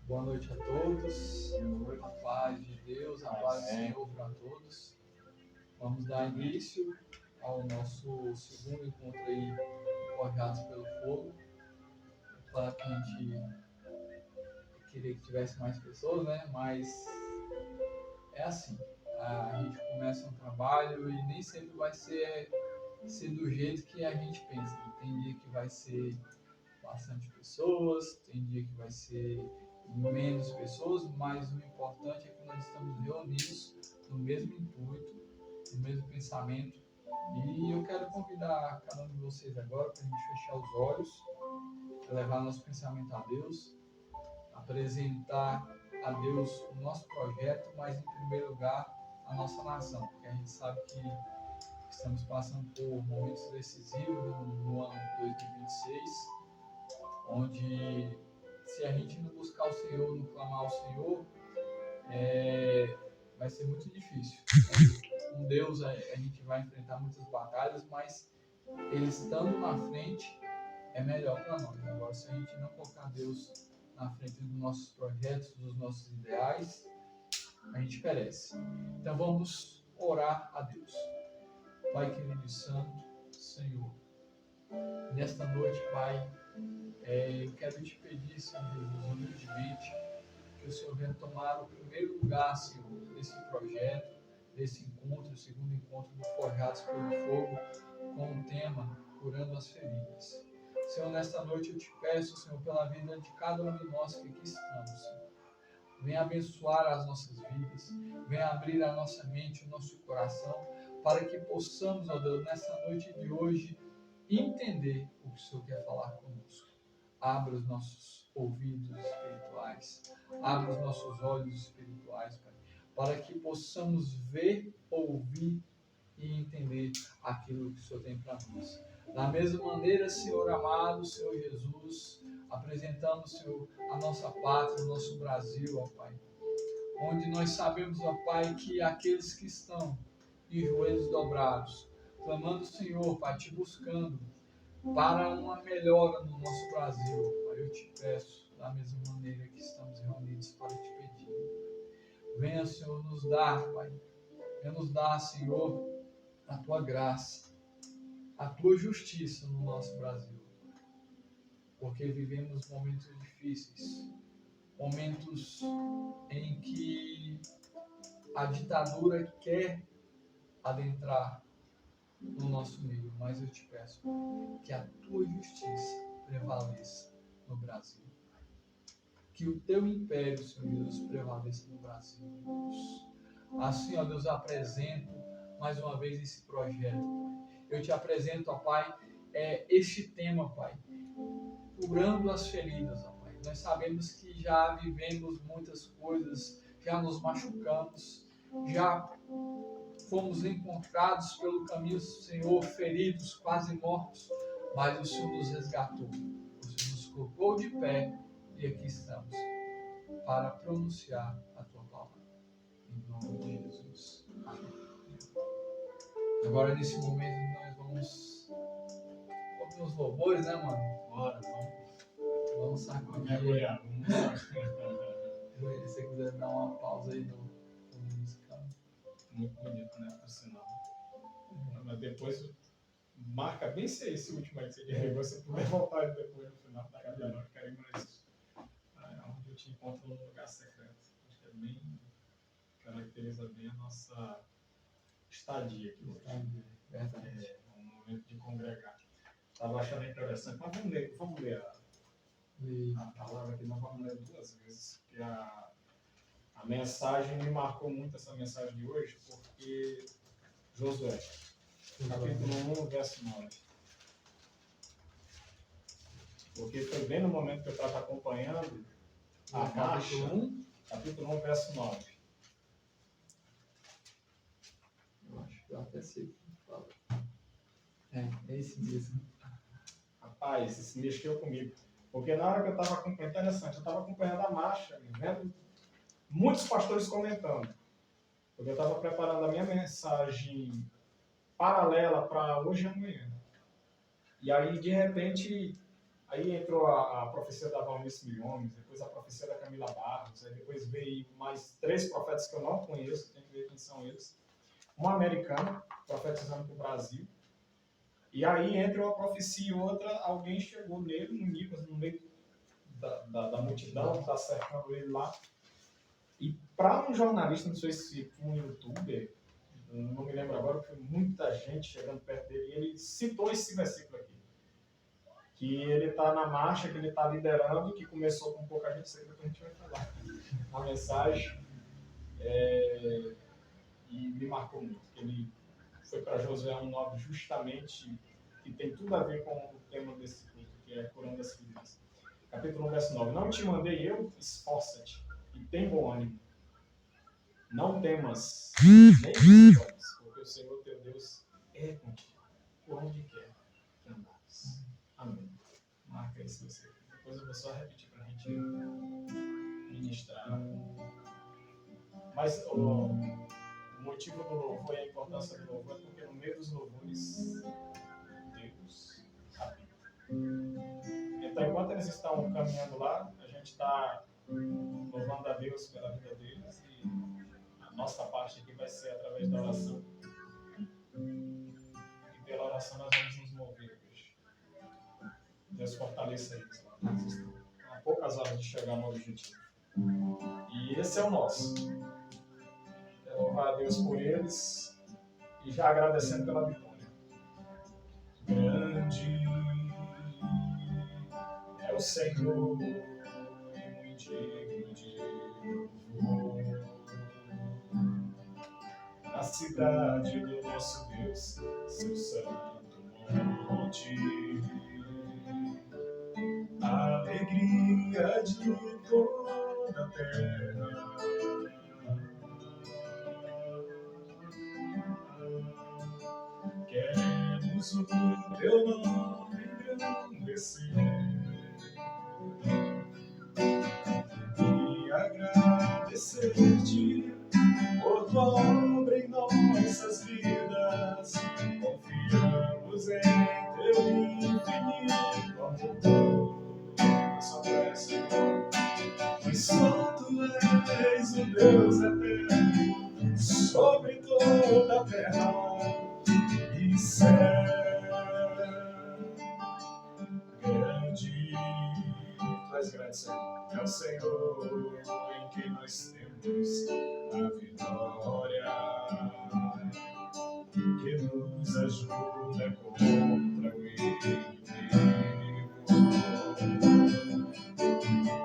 Boa noite a todos, a paz de Deus, a paz do Senhor para todos. Vamos dar início ao nosso segundo encontro aí, Forjados pelo Fogo. É claro que a gente queria que tivesse mais pessoas, né? Mas é assim, a gente começa um trabalho e nem sempre vai ser do jeito que a gente pensa. Tem dia que vai ser bastante pessoas, tem dia que vai ser menos pessoas, mas o importante é que nós estamos reunidos no mesmo intuito, no mesmo pensamento. E eu quero convidar cada um de vocês agora para a gente fechar os olhos, levar nosso pensamento a Deus, apresentar a Deus o nosso projeto, mas em primeiro lugar a nossa nação, porque a gente sabe que estamos passando por momentos decisivos no ano 2026, onde se a gente não buscar o Senhor, não clamar ao Senhor, vai ser muito difícil. Com Deus a gente vai enfrentar muitas batalhas, mas Ele estando na frente é melhor para nós. Agora, se a gente não colocar Deus na frente dos nossos projetos, dos nossos ideais, a gente perece. Então vamos orar a Deus. Pai querido e santo, Senhor, nesta noite, Pai, eu quero te pedir, Senhor Jesus, humildemente, que o Senhor venha tomar o primeiro lugar, Senhor, desse projeto, desse encontro, o segundo encontro do Forjados pelo Fogo, com o tema Curando as Feridas. Senhor, nesta noite eu te peço, Senhor, pela vida de cada um de nós que aqui estamos, Senhor. Venha abençoar as nossas vidas, venha abrir a nossa mente, o nosso coração, para que possamos, ó Deus, nessa noite de hoje, entender o que o Senhor quer falar conosco. Abra os nossos ouvidos espirituais, abra os nossos olhos espirituais, Pai, para que possamos ver, ouvir e entender aquilo que o Senhor tem para nós. Da mesma maneira, Senhor amado, Senhor Jesus, apresentamos, Senhor, a nossa pátria, o nosso Brasil, ó Pai, onde nós sabemos, ó Pai, que aqueles que estão de joelhos dobrados, clamando, Senhor, Pai, te buscando para uma melhora no nosso Brasil, Pai, eu te peço, da mesma maneira que estamos reunidos para te pedir. Venha, Senhor, nos dar, Pai, venha nos dar, Senhor, a tua graça, a tua justiça no nosso Brasil, porque vivemos momentos difíceis, momentos em que a ditadura quer adentrar no nosso meio, mas eu te peço que a tua justiça prevaleça no Brasil, que o teu império, Senhor Jesus, prevaleça no Brasil, Deus. Assim, ó Deus, apresento mais uma vez esse projeto, Pai. Eu te apresento, ó Pai, este tema, Pai, curando as feridas, ó Pai. Nós sabemos que já vivemos muitas coisas, já nos machucamos, já fomos encontrados pelo caminho, Senhor, feridos, quase mortos, mas o Senhor nos resgatou, o Senhor nos colocou de pé e aqui estamos para pronunciar a tua palavra. Em nome de Jesus. Amém. Agora, nesse momento, nós vamos os louvores, né, mano? Bora, vamos sacudir. Se você quiser dar uma pausa aí no musical. Muito bonito, né? Por sinal. Mas depois marca bem se é esse último aí que você quer. Você puder voltar depois no final da caminhada, eu quero ir mais. Onde eu te encontro no lugar secreto. Acho que é bem. Caracteriza bem a nossa estadia aqui hoje. Verdade. Um momento de congregar. Estava achando interessante, mas vamos ler a palavra aqui, nós vamos ler 2 vezes, porque a mensagem me marcou muito, essa mensagem de hoje, porque Josué, capítulo 1, verso 9. Porque foi bem no momento que eu estava acompanhando a marcha, capítulo 1, verso 9. Eu acho que eu até sei o que fala. É esse mesmo. Rapaz, isso mexeu comigo. Porque na hora que eu estava acompanhando, interessante, eu estava acompanhando a marcha, vendo muitos pastores comentando. Porque eu estava preparando a minha mensagem paralela para hoje e amanhã. E aí, de repente, aí entrou a profecia da Valnice Milhomes, depois a profecia da Camila Camila Barros, aí depois veio mais 3 profetas que eu não conheço, tem que ver quem são eles. Uma americana, profetizando para o Brasil. E aí, entre uma profecia e outra, alguém chegou nele, no Nicolas, no meio da multidão, está cercando ele lá. E para um jornalista, não sei se foi um youtuber, não me lembro agora, foi muita gente chegando perto dele, e ele citou esse versículo aqui. Que ele está na marcha, que ele está liderando, que começou com pouca gente, sei que a gente vai falar na mensagem. E me marcou muito, que ele foi para Josué 1,9 justamente, que tem tudo a ver com o tema desse culto, que é curando as feridas. Capítulo 1, verso 9. Não te mandei eu, esforça-te e tem bom ânimo. Não temas, nem desesperes, porque o Senhor teu Deus é contigo, por onde quer que andares. Amém. Marca isso você. Depois eu vou só repetir para a gente ministrar. Mas o motivo do louvor e a importância do louvor é porque no meio dos louvores, Deus habita. Então, enquanto eles estão caminhando lá, a gente está louvando a Deus pela vida deles e a nossa parte aqui vai ser através da oração. E pela oração nós vamos nos mover hoje. Deus fortaleça eles lá. Eles estão há poucas horas de chegar no objetivo. E esse é o nosso. É louvar a Deus por eles e já agradecendo pela vitória. Grande é o Senhor e muito digno de louvor. Na cidade do nosso Deus, seu santo monte, a alegria de toda a terra. Queremos o teu nome engrandecer e agradecer-te por tua obra em nossas vidas. Confiamos em teu infinito amor. Só peço, pois só tu és o Deus eterno sobre toda a terra e céu. Grande, tu és grande, Senhor. É o Senhor em quem nós temos a vitória, que nos ajuda contra o inimigo.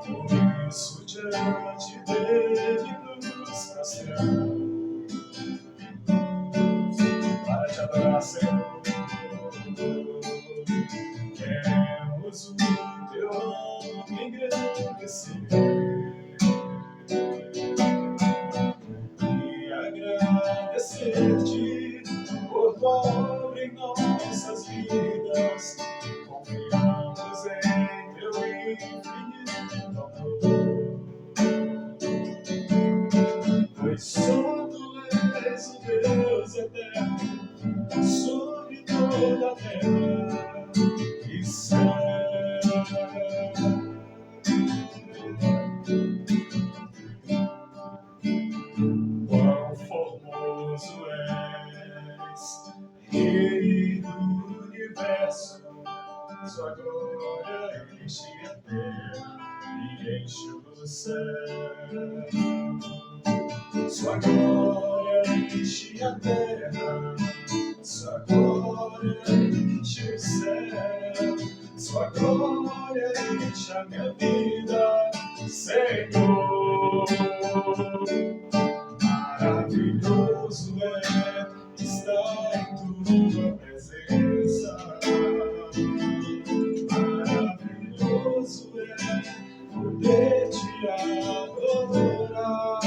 Por isso, diante dele nos prostramos para te adorar, Senhor. Queremos o teu nome engrandecer e agradecer-te por tua obra em nossas vidas. Confiamos em teu infinito amor, pois só tu és o Deus eterno sobre toda a terra e céu. Quão formoso és, Rei do universo, sua glória enche a terra e enche o céu. Sua glória enche a terra, sua glória enche o céu. Sua glória enche a minha vida, Senhor. Maravilhoso é estar em tua presença. Maravilhoso é poder te adorar.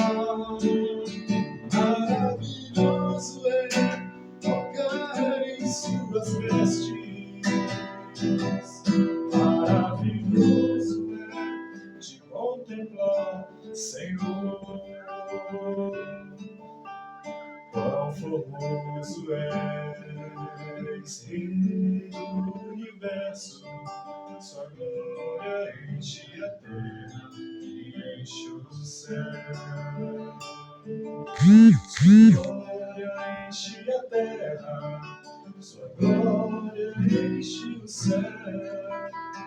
Maravilhoso é tocar em suas vestes. Maravilhoso é te contemplar, Senhor. Quão formoso és, Rei do universo, sua glória enche a terra e enche o céu, sua glória enche a terra, sua glória enche o céu,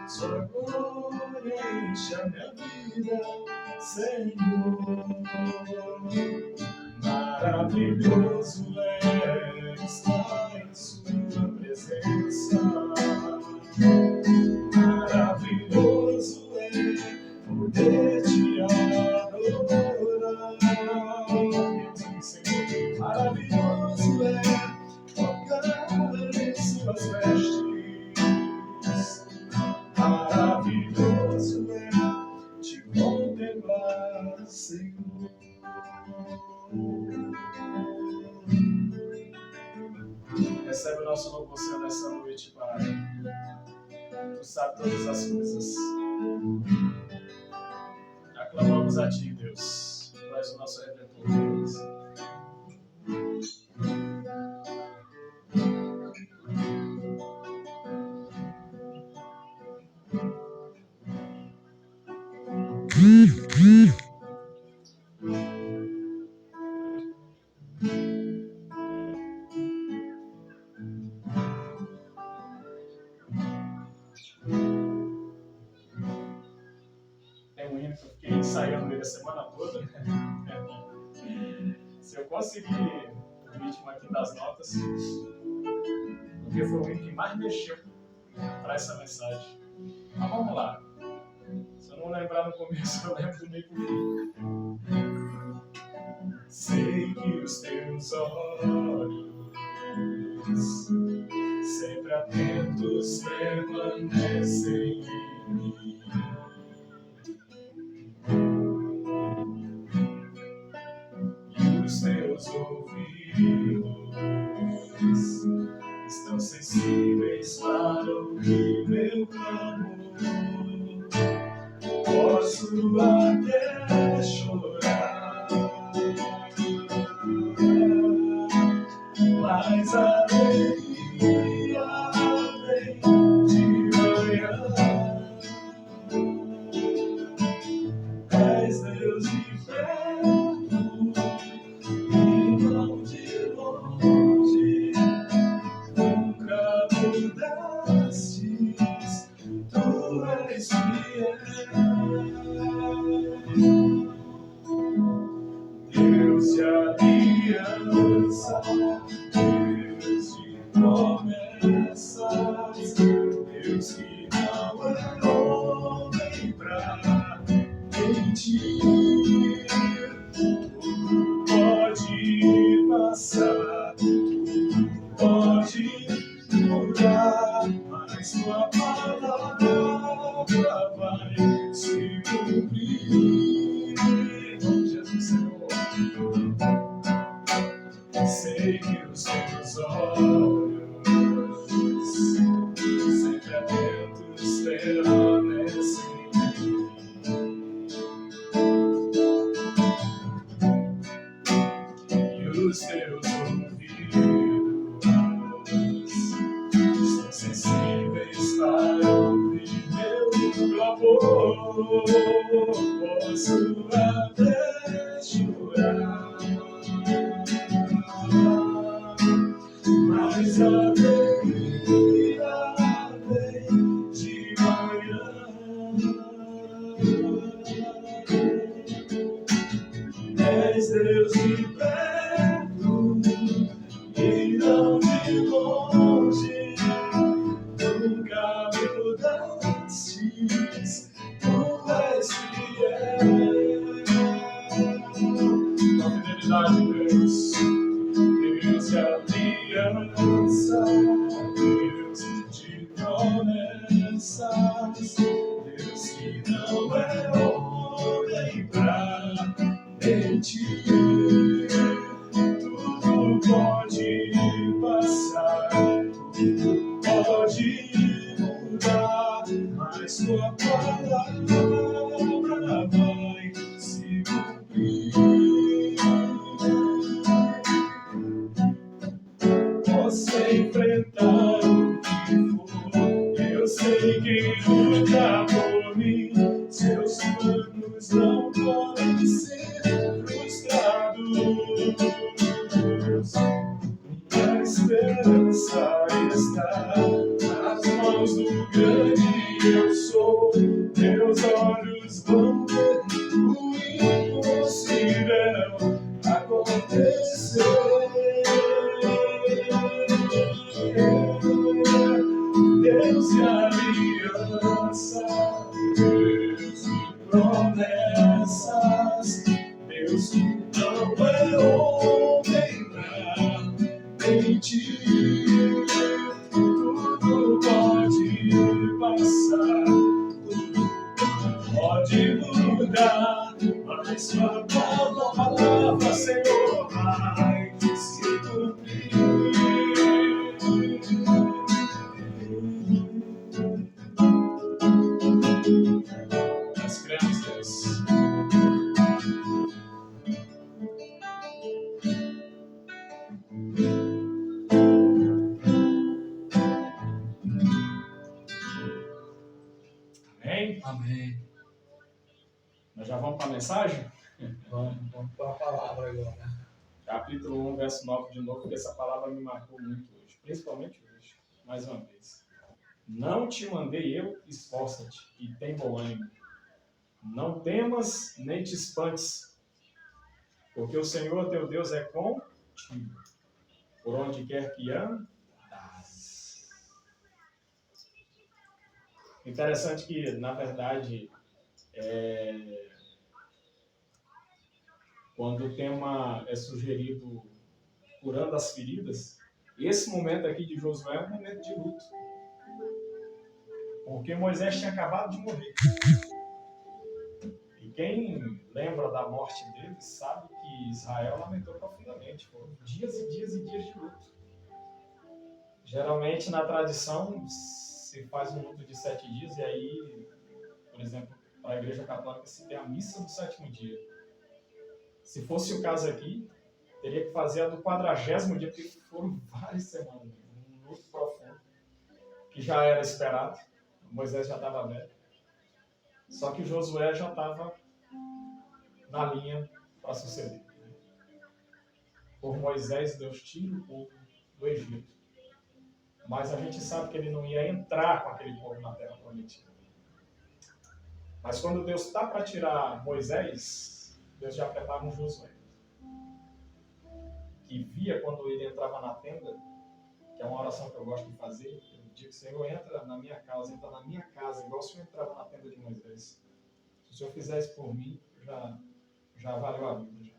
sua glória enche a minha vida, Senhor. Maravilhoso é estar em sua presença, maravilhoso é poder te adorar. Maravilhoso é tocar em suas vestes, maravilhoso é te contemplar, Senhor. Recebe o nosso louvor, Senhor, nessa noite, Pai. Tu sabe todas as coisas. Aclamamos a Ti, Deus. Tu és o nosso Redentor, Deus. Tem um hino que eu fiquei ensaiando ele a semana toda. Se eu conseguir o ritmo aqui das notas, porque foi o hino que mais mexeu para essa mensagem. Mas vamos lá. Se eu não lembrar no começo, eu lembro do meio pro fim. Sei que os teus olhos, sempre atentos, permanecem em mim. E os teus ouvidos estão sensíveis para ouvir meu clamor. Posso até chorar, mas a alegria vem de manhã. És Deus de perto e não de longe, nunca mudastes, tu és fiel. Deus de aliança, Deus de promessas, Deus que não é homem pra mentir. Tudo pode passar, tudo pode mudar, mas tua palavra vai se cumprir. Jesus, Senhor, sei que os teus olhos, sempre atentos, permanecem em mim. E os teus ouvidos estão sensíveis para ouvir meu clamor. Posso até chorar, mas a alegria vem de manhã. És Deus de perto e não de longe, nunca mudastes, tu és fiel. A fidelidade, Deus, Deus de aliança, Deus de promessas, Deus que não é homem pra mentir. Tudo pode passar, tudo pode mudar, mas tua palavra vai se cumprir. Posso enfrentar o que for, eu sei que luta por mim, seus planos não podem ser frustrados. A esperança está nas mãos do grande eu sou. Meus olhos vão ver o impossível acontecer. Deus e aliança, Deus e promessas, Deus que não é homem pra mentir. Tudo pode passar, tudo pode mudar, mas sua palavra, Senhor, vai se cumprir. Nós cremos, Deus. Amém? Amém. Nós já vamos para a mensagem? Vamos para a palavra agora. Capítulo 1, verso 9 de novo, porque essa palavra me marcou muito hoje, principalmente hoje, mais uma vez. Não te mandei eu, esforça-te e tem bom ânimo. Não temas nem te espantes, porque o Senhor teu Deus é contigo, por onde quer que andas. Interessante que, na verdade, quando o tema é sugerido curando as feridas, esse momento aqui de Josué é um momento de luto. Porque Moisés tinha acabado de morrer. E quem lembra da morte dele sabe que Israel lamentou profundamente. Foram dias e dias e dias de luto. Geralmente, na tradição, se faz um luto de 7 dias e aí, por exemplo, para a Igreja Católica se tem a missa do 7º dia. Se fosse o caso aqui, teria que fazer a do 40º dia, porque foram várias semanas. Um luto profundo, que já era esperado. Moisés já estava velho. Só que Josué já estava na linha para suceder. Por Moisés, Deus tira o povo do Egito. Mas a gente sabe que ele não ia entrar com aquele povo na terra prometida. Mas quando Deus está para tirar Moisés, Deus já prepara um Josué. Que via quando ele entrava na tenda, que é uma oração que eu gosto de fazer, eu digo, Senhor, entra na minha casa, igual o Senhor entrava na tenda de Moisés. Se o Senhor fizer isso por mim, já valeu a vida. Já.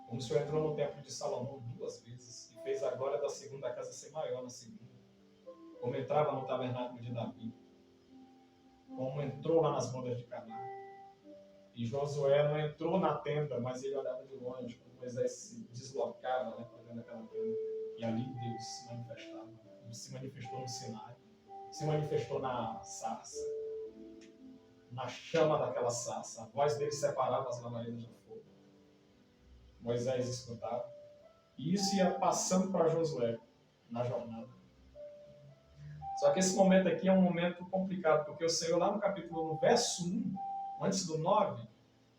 Como o Senhor entrou no templo de Salomão 2 vezes, e fez a glória da segunda casa ser maior na segunda. Como entrava no tabernáculo de Davi. Como entrou lá nas bodas de Caná. E Josué não entrou na tenda, mas ele olhava de longe, como Moisés se deslocava, né, para dentro daquela tenda. E ali Deus se manifestava. Se manifestou no Sinai, se manifestou na sarça, na chama daquela sarça. A voz dele separava as labaredas do fogo. Moisés escutava. E isso ia passando para Josué na jornada. Só que esse momento aqui é um momento complicado, porque o Senhor, lá no capítulo 1, verso 1, antes do 9,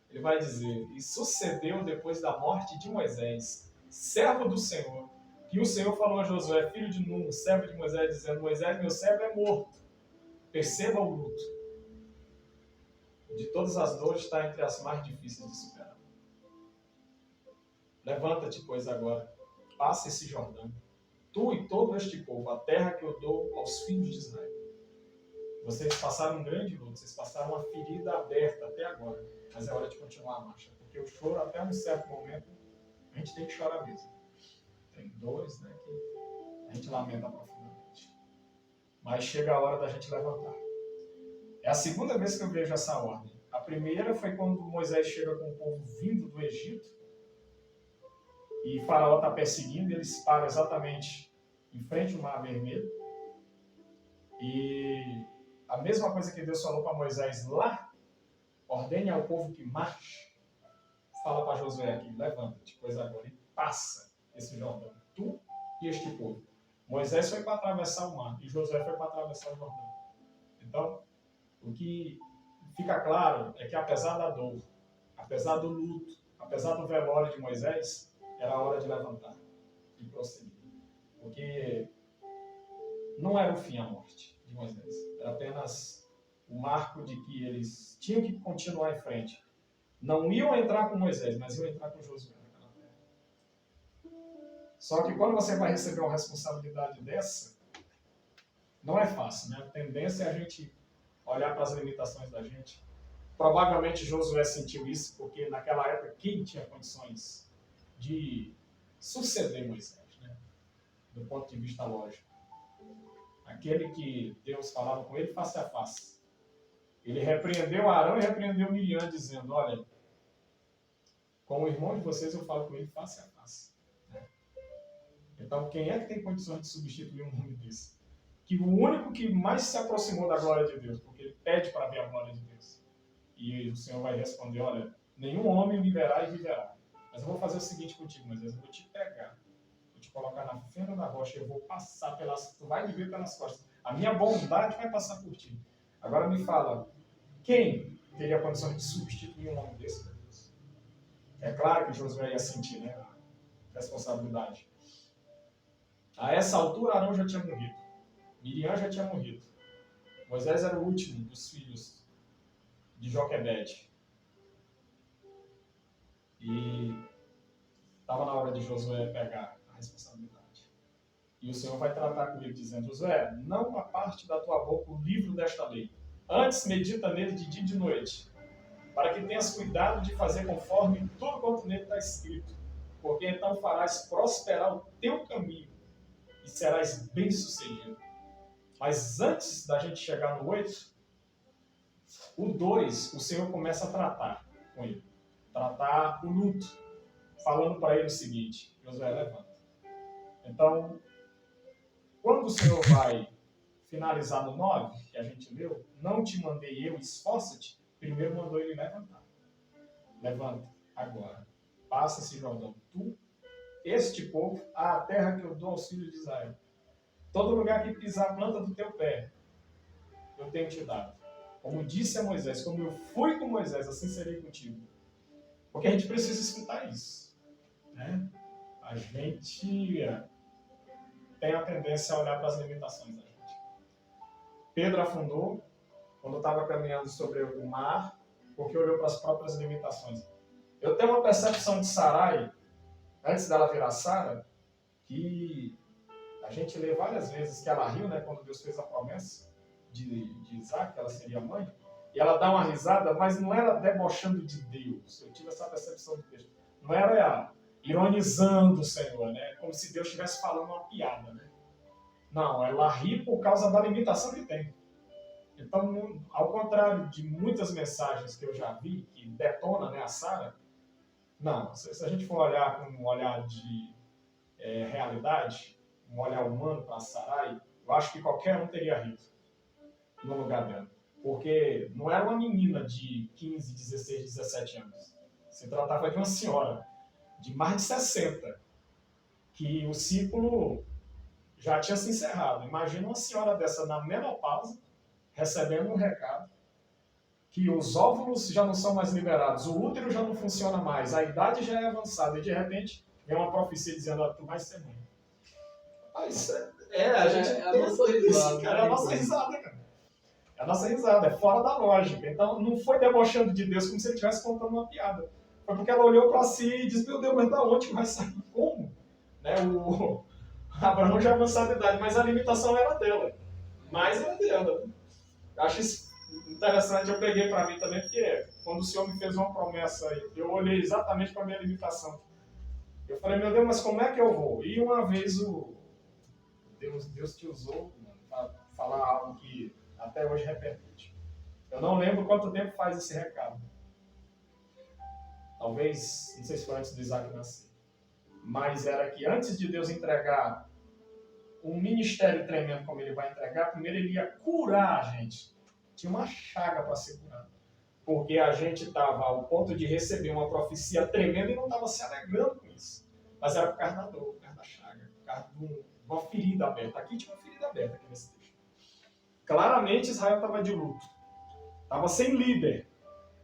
ele vai dizer: e sucedeu depois da morte de Moisés, servo do Senhor, que o Senhor falou a Josué, filho de Nun, servo de Moisés, dizendo: Moisés, meu servo, é morto. Perceba o luto. De todas as dores está entre as mais difíceis de superar. Levanta-te, pois, agora, passa esse Jordão, tu e todo este povo, a terra que eu dou aos filhos de Israel. Vocês passaram um grande luto, vocês passaram uma ferida aberta até agora, mas é hora de continuar a marcha, porque o choro, até um certo momento, a gente tem que chorar mesmo. Tem dores, né, que a gente lamenta profundamente. Mas chega a hora da gente levantar. É a segunda vez que eu vejo essa ordem. A primeira foi quando Moisés chega com o povo vindo do Egito e Faraó está perseguindo, e eles param exatamente em frente ao Mar Vermelho. E a mesma coisa que Deus falou para Moisés lá, ordene ao povo que marche, fala para Josué aqui, levanta-te, pois agora, e passa esse Jordão, tu e este povo. Moisés foi para atravessar o mar e Josué foi para atravessar o Jordão. Então, o que fica claro é que apesar da dor, apesar do luto, apesar do velório de Moisés, era a hora de levantar e prosseguir. Porque não era o fim a morte de Moisés, era apenas o marco de que eles tinham que continuar em frente. Não iam entrar com Moisés, mas iam entrar com Josué naquela terra. Só que quando você vai receber uma responsabilidade dessa, não é fácil, né? A tendência é a gente olhar para as limitações da gente. Provavelmente Josué sentiu isso, porque naquela época quem tinha condições de suceder Moisés, né? Do ponto de vista lógico? Aquele que Deus falava com ele face a face. Ele repreendeu Arão e repreendeu Miriam, dizendo, olha, com o irmão de vocês eu falo com ele face a face. Então, quem é que tem condições de substituir um homem desse? Que o único que mais se aproximou da glória de Deus, porque ele pede para ver a glória de Deus. E o Senhor vai responder, olha, nenhum homem me verá e viverá. Mas eu vou fazer o seguinte contigo, Moisés, eu vou te pegar, vou te colocar na fenda da rocha, eu vou passar pelas... Tu vai me ver pelas costas. A minha bondade vai passar por ti. Agora me fala, quem teria a condição de substituir um homem desse, meu Deus? É claro que Josué ia sentir, né, a responsabilidade. A essa altura, Arão já tinha morrido. Miriam já tinha morrido. Moisés era o último dos filhos de Joquebede. E estava na hora de Josué pegar a responsabilidade. E o Senhor vai tratar com ele dizendo, Josué, não aparte da tua boca o livro desta lei. Antes medita nele de dia e de noite, para que tenhas cuidado de fazer conforme tudo quanto nele está escrito. Porque então farás prosperar o teu caminho e serás bem-sucedido. Mas antes da gente chegar no 8, o 2, o Senhor começa a tratar com ele. Tratar o luto, falando para ele o seguinte, Josué, levanta. Então, quando o Senhor vai finalizar no 9, que a gente leu, não te mandei eu, esforça-te, primeiro mandou ele levantar. Levanta, agora. Passa esse Jordão, tu, este povo, à terra que eu dou aos filhos de Israel. Todo lugar que pisar a planta do teu pé, eu tenho te dado. Como disse a Moisés, como eu fui com Moisés, assim serei contigo. Porque a gente precisa escutar isso. Né? A gente tem a tendência a olhar para as limitações da gente. Pedro afundou quando estava caminhando sobre o mar, porque olhou para as próprias limitações. Eu tenho uma percepção de Sarai, antes dela virar Sara, que a gente lê várias vezes que ela riu, né, quando Deus fez a promessa de Isaac, que ela seria mãe, e ela dá uma risada, mas não era debochando de Deus. Eu tive essa percepção do texto. Não era ironizando o Senhor, né, como se Deus estivesse falando uma piada. Né? Não, ela ri por causa da limitação que tem. Então, ao contrário de muitas mensagens que eu já vi, que detona, né, a Sara, não, se a gente for olhar com um olhar de realidade, um olhar humano para a Sarai, eu acho que qualquer um teria rido no lugar dela. Porque não era uma menina de 15, 16, 17 anos. Se tratava de uma senhora de mais de 60, que o ciclo já tinha se encerrado. Imagina uma senhora dessa na menopausa, recebendo um recado que os óvulos já não são mais liberados, o útero já não funciona mais, a idade já é avançada e de repente vem uma profecia dizendo, tu vai ser mãe. A gente é a nossa risada. Cara, é a nossa risada, cara. É a nossa risada, é fora da lógica. Então não foi debochando de Deus como se ele estivesse contando uma piada. Foi porque ela olhou para si e disse, meu Deus, mas da onde vai sair? Como? Né? O Abraão já avançou de idade, mas a limitação era dela. Mas era dela. Eu acho isso interessante, eu peguei para mim também, porque quando o Senhor me fez uma promessa, eu olhei exatamente para a minha limitação. Eu falei, meu Deus, mas como é que eu vou? E uma vez Deus te usou para falar algo que até hoje repercute. Eu não lembro quanto tempo faz esse recado. Talvez, não sei se foi antes do Isaac nascer. Mas era que antes de Deus entregar um ministério tremendo como ele vai entregar, primeiro ele ia curar a gente. Tinha uma chaga para ser curada. Porque a gente estava ao ponto de receber uma profecia tremenda e não estava se alegrando com isso. Mas era por causa da dor, por causa da chaga, por causa de uma ferida aberta. Aqui tinha uma ferida aberta aqui nesse texto. Claramente Israel estava de luto. Estava sem líder.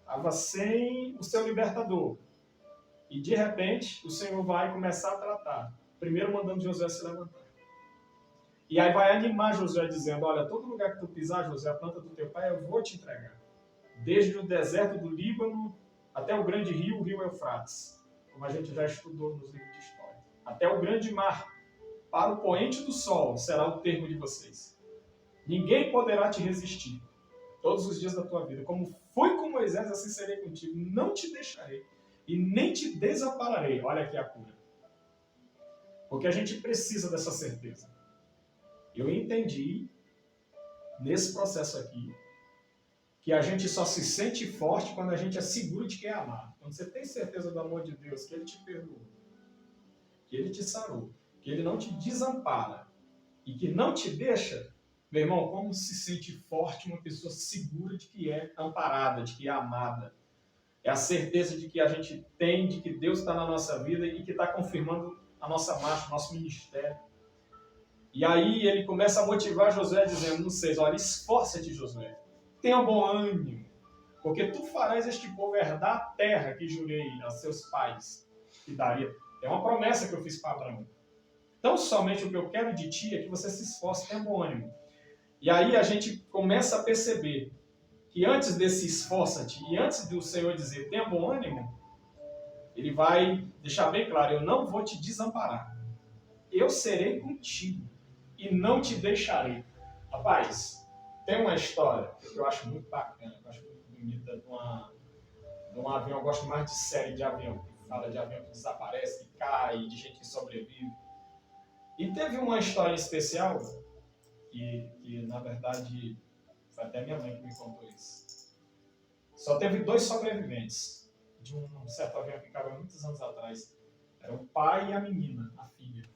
estava sem o seu libertador. E de repente, o Senhor vai começar a tratar. Primeiro mandando Josué se levantar. E aí vai animar Josué dizendo, olha, todo lugar que tu pisar, Josué, a planta do teu pai, eu vou te entregar. Desde o deserto do Líbano até o grande rio, o rio Eufrates. Como a gente já estudou nos livros de história. Até o grande mar, para o poente do sol, será o termo de vocês. Ninguém poderá te resistir todos os dias da tua vida. Como fui com Moisés, assim serei contigo. Não te deixarei e nem te desampararei. Olha aqui a cura. Porque a gente precisa dessa certeza. Eu entendi, nesse processo aqui, que a gente só se sente forte quando a gente é seguro de que é amado. Quando você tem certeza do amor de Deus, que Ele te perdoou, que Ele te sarou, que Ele não te desampara e que não te deixa, meu irmão, como se sente forte uma pessoa segura de que é amparada, de que é amada. É a certeza de que a gente tem, de que Deus está na nossa vida e que está confirmando a nossa marcha, o nosso ministério. E aí ele começa a motivar Josué dizendo no 6, olha, esforça-te, Josué, tenha bom ânimo, porque tu farás este povo herdar a terra que jurei a seus pais que daria. É uma promessa que eu fiz para Abraão. Então somente o que eu quero de ti é que você se esforce, tenha bom ânimo. E aí a gente começa a perceber que antes desse esforça-te e antes do Senhor dizer tenha bom ânimo, Ele vai deixar bem claro, eu não vou te desamparar. Eu serei contigo e não te deixarei. Rapaz, tem uma história que eu acho muito bacana, eu acho muito bonita de um avião. Eu gosto mais de série de avião, que fala de avião que desaparece, que cai, de gente que sobrevive. E teve uma história especial que na verdade, foi até minha mãe que me contou isso. Só teve 2 sobreviventes de um certo avião que caiu há muitos anos atrás. Era o pai e a menina, a filha.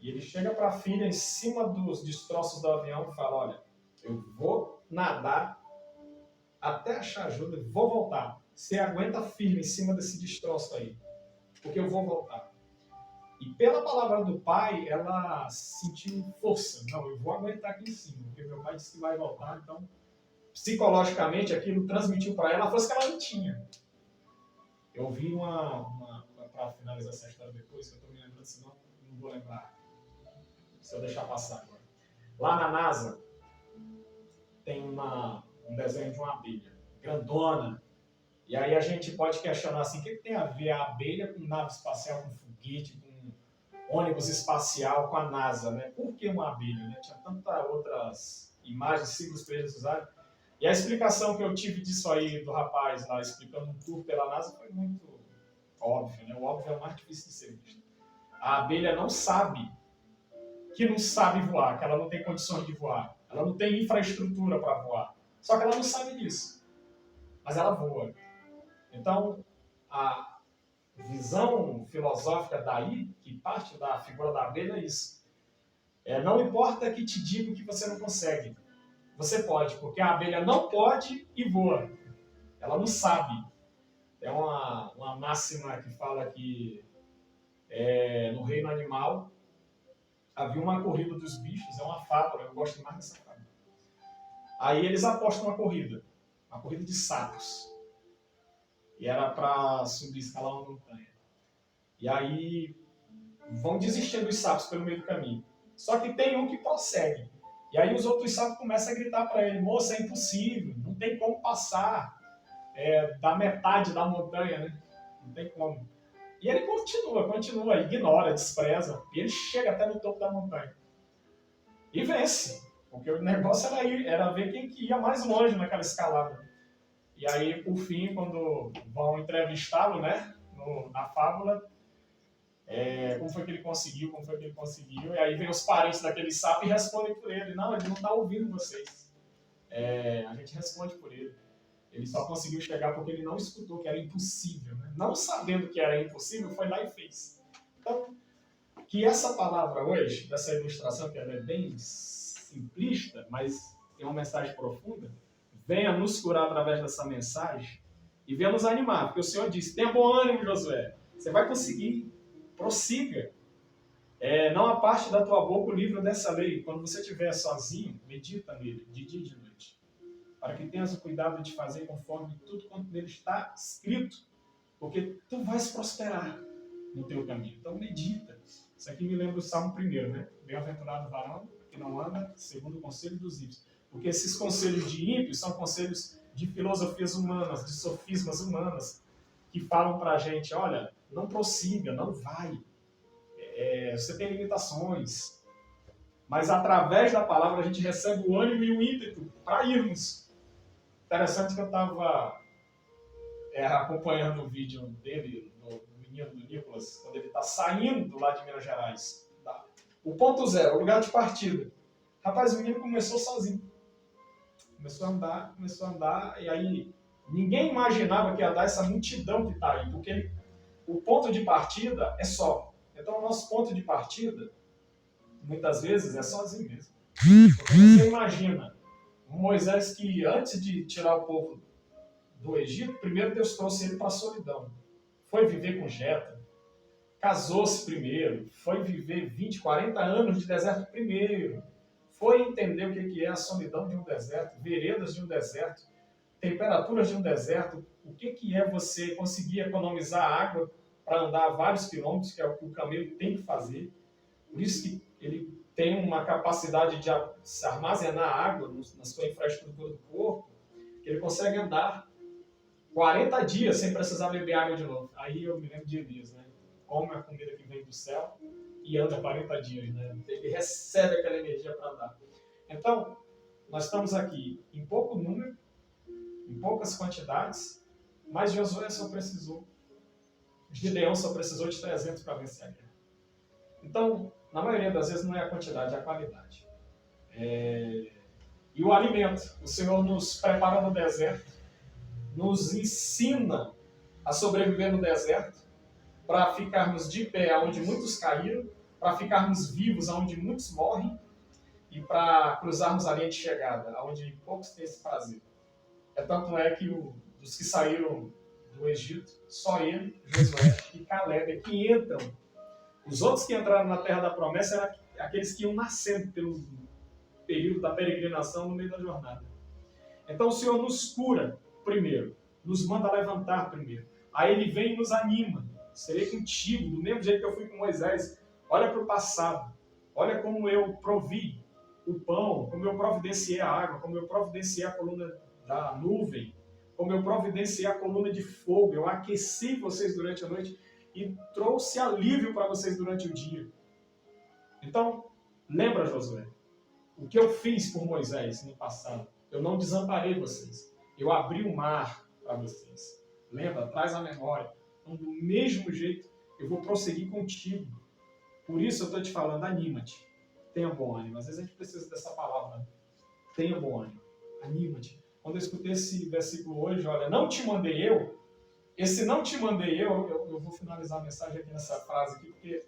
E ele chega para a filha em cima dos destroços do avião e fala, olha, eu vou nadar até achar ajuda e vou voltar. Você aguenta firme em cima desse destroço aí, porque eu vou voltar. E pela palavra do pai, ela sentiu força. Não, eu vou aguentar aqui em cima, porque meu pai disse que vai voltar, então psicologicamente aquilo transmitiu para ela a força que ela não tinha. Eu vi para finalizar essa história depois, que eu estou me lembrando, senão não vou lembrar. Se eu deixar passar agora. Lá na NASA, tem um desenho de uma abelha, grandona. E aí a gente pode questionar assim, o que tem a ver a abelha com nave espacial, com foguete, com ônibus espacial, com a NASA, né? Por que uma abelha? Né? Tinha tantas outras imagens, siglas para eles usarem. E a explicação que eu tive disso aí, do rapaz lá, explicando um tour pela NASA, foi muito óbvio, né? O óbvio é o mais difícil de ser visto. A abelha não sabe que não sabe voar, que ela não tem condições de voar. Ela não tem infraestrutura para voar. Só que ela não sabe disso. Mas ela voa. Então, a visão filosófica daí, que parte da figura da abelha, é isso. Não importa que te diga que você não consegue. Você pode, porque a abelha não pode e voa. Ela não sabe. É uma máxima que fala que no reino animal havia uma corrida dos bichos, é uma fábula, eu gosto mais dessa fábula. Aí eles apostam uma corrida de sapos. E era para subir, escalar uma montanha. E aí vão desistindo dos sapos pelo meio do caminho. Só que tem um que prossegue. E aí os outros sapos começam a gritar para ele, moça, é impossível, não tem como passar da metade da montanha, né? Não tem como. E ele continua, ignora, despreza. E ele chega até no topo da montanha. E vence. Porque o negócio era ver quem que ia mais longe naquela escalada. E aí, por fim, quando vão entrevistá-lo, né, na fábula, como foi que ele conseguiu, e aí vem os parentes daquele sapo e respondem por ele. Não, ele não está ouvindo vocês. A gente responde por ele. Ele só conseguiu chegar porque ele não escutou que era impossível. Né? Não sabendo que era impossível, foi lá e fez. Então, que essa palavra hoje, dessa ilustração, que ela é bem simplista, mas tem uma mensagem profunda, venha nos curar através dessa mensagem e venha nos animar. Porque o Senhor disse, tenha bom ânimo, Josué. Você vai conseguir. Prossiga. Não aparte da tua boca o livro dessa lei. Quando você estiver sozinho, medita nele, de dia e de noite. para que tenhas o cuidado de fazer conforme tudo quanto nele está escrito, porque tu vais prosperar no teu caminho. Então medita. Isso aqui me lembra o Salmo 1, né? Bem-aventurado o varão que não anda segundo o conselho dos ímpios. Porque esses conselhos de ímpios são conselhos de filosofias humanas, de sofismas humanas, que falam para a gente, olha, não prossiga, não vai. Você tem limitações. Mas através da palavra a gente recebe o ânimo e o ímpeto para irmos. Interessante que eu estava acompanhando o vídeo dele, do menino do Nicolas, quando ele está saindo lá de Minas Gerais. O ponto zero, o lugar de partida. Rapaz, o menino começou sozinho. Começou a andar, e aí ninguém imaginava que ia dar essa multidão que está aí, porque o ponto de partida é só. Então o nosso ponto de partida, muitas vezes, é sozinho mesmo. Porque você imagina, Moisés que antes de tirar o povo do Egito, primeiro Deus trouxe ele para a solidão. Foi viver com Jetro, casou-se primeiro, foi viver 20, 40 anos de deserto primeiro, foi entender o que é a solidão de um deserto, veredas de um deserto, temperaturas de um deserto, o que é você conseguir economizar água para andar vários quilômetros, que é o que o camelo tem que fazer. Por isso que ele tem uma capacidade de armazenar água na sua infraestrutura do corpo, que ele consegue andar 40 dias sem precisar beber água de novo. Aí eu me lembro de Elias, né? Come a comida que vem do céu e anda 40 dias, né? Ele recebe aquela energia para andar. Então, nós estamos aqui em pouco número, em poucas quantidades, mas Josué só precisou, Gideão só precisou de 300 para vencer a guerra. Então, na maioria das vezes não é a quantidade, é a qualidade. E o alimento, o Senhor nos prepara no deserto, nos ensina a sobreviver no deserto, para ficarmos de pé onde muitos caíram, para ficarmos vivos onde muitos morrem e para cruzarmos a linha de chegada, onde poucos têm esse prazer. Tanto é que dos que saíram do Egito, só ele, Josué e Caleb que entram. Os outros que entraram na terra da promessa eram aqueles que iam nascendo pelo período da peregrinação no meio da jornada. Então o Senhor nos cura primeiro, nos manda levantar primeiro. Aí ele vem e nos anima. Serei contigo, do mesmo jeito que eu fui com Moisés. Olha para o passado. Olha como eu provi o pão, como eu providenciei a água, como eu providenciei a coluna da nuvem, como eu providenciei a coluna de fogo. Eu aqueci vocês durante a noite e trouxe alívio para vocês durante o dia. Então, lembra, Josué, o que eu fiz por Moisés no passado. Eu não desamparei vocês. Eu abri o mar para vocês. Lembra? Traz a memória. Então, do mesmo jeito, eu vou prosseguir contigo. Por isso eu estou te falando, anima-te. Tenha bom ânimo. Às vezes a gente precisa dessa palavra. Tenha bom ânimo. Anima-te. Quando eu escutei esse versículo hoje, olha, não te mandei eu. Esse não te mandei eu vou finalizar a mensagem aqui nessa frase aqui, porque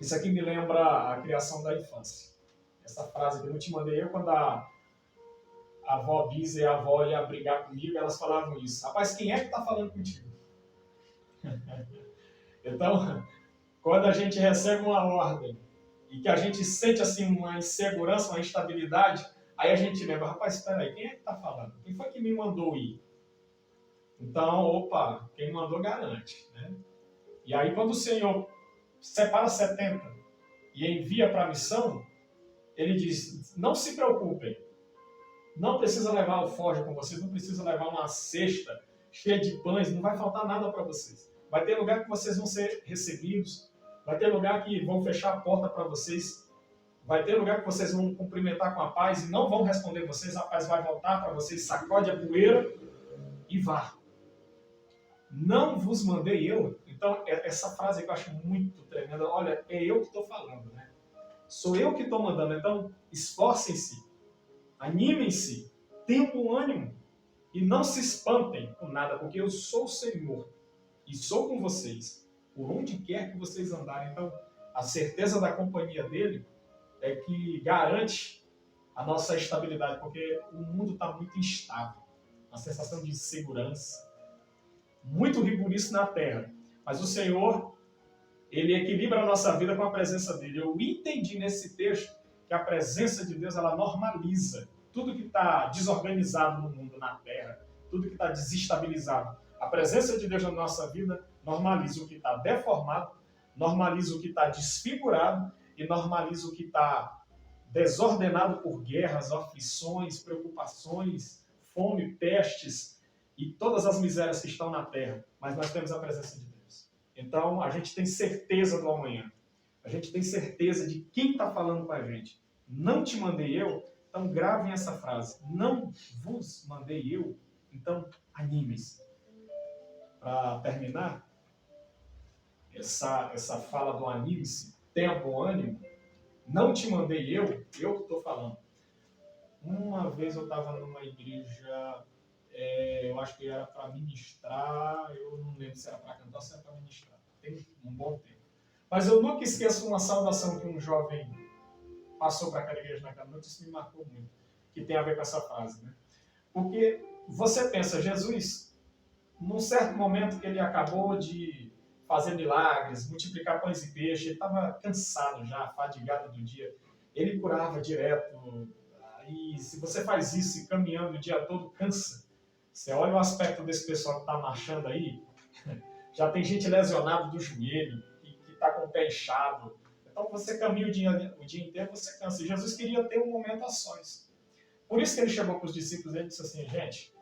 isso aqui me lembra a criação da infância. Essa frase que não te mandei eu, quando a avó Bisa e a avó ia brigar comigo, elas falavam isso. Rapaz, quem é que está falando contigo? Então, quando a gente recebe uma ordem e que a gente sente assim uma insegurança, uma instabilidade, aí a gente lembra, rapaz, espera aí, quem é que está falando? Quem foi que me mandou ir? Então, opa, quem mandou garante, né? E aí quando o Senhor separa 70 e envia para a missão, ele diz, não se preocupem, não precisa levar alforje com vocês, não precisa levar uma cesta cheia de pães, não vai faltar nada para vocês. Vai ter lugar que vocês vão ser recebidos, vai ter lugar que vão fechar a porta para vocês, vai ter lugar que vocês vão cumprimentar com a paz e não vão responder vocês, a paz vai voltar para vocês, sacode a poeira e vá. Não vos mandei eu. Então, essa frase que eu acho muito tremenda, olha, é eu que estou falando, né? Sou eu que estou mandando, então esforcem-se, animem-se, tenham bom ânimo e não se espantem com nada, porque eu sou o Senhor e sou com vocês, por onde quer que vocês andarem. Então, a certeza da companhia dele é que garante a nossa estabilidade, porque o mundo está muito instável, uma sensação de insegurança, muito rigoroso na terra. Mas o Senhor, ele equilibra a nossa vida com a presença dele. Eu entendi nesse texto que a presença de Deus, ela normaliza tudo que está desorganizado no mundo, na terra, tudo que está desestabilizado. A presença de Deus na nossa vida normaliza o que está deformado, normaliza o que está desfigurado e normaliza o que está desordenado por guerras, aflições, preocupações, fome, pestes e todas as misérias que estão na terra. Mas nós temos a presença de Deus. Então, a gente tem certeza do amanhã. A gente tem certeza de quem está falando com a gente. Não te mandei eu, então gravem essa frase. Não vos mandei eu, então anime-se. Para terminar, essa fala do anime-se, tempo, ânimo, não te mandei eu que estou falando. Uma vez eu estava numa igreja, eu acho que era para ministrar, eu não lembro se era para cantar ou se era para ministrar. Tem um bom tempo. Mas eu nunca esqueço uma saudação que um jovem passou para aquela igreja naquela noite, isso me marcou muito, que tem a ver com essa frase, né? Porque você pensa, Jesus, num certo momento que ele acabou de fazer milagres, multiplicar pães e peixe, ele estava cansado já, fadigado do dia, ele curava direto, e se você faz isso caminhando o dia todo, cansa. Você olha o aspecto desse pessoal que está marchando aí, já tem gente lesionada do joelho, que está com o pé inchado. Então você caminha o dia inteiro, você cansa. E Jesus queria ter um momento a sós. Por isso que ele chamou para os discípulos e disse assim, gente,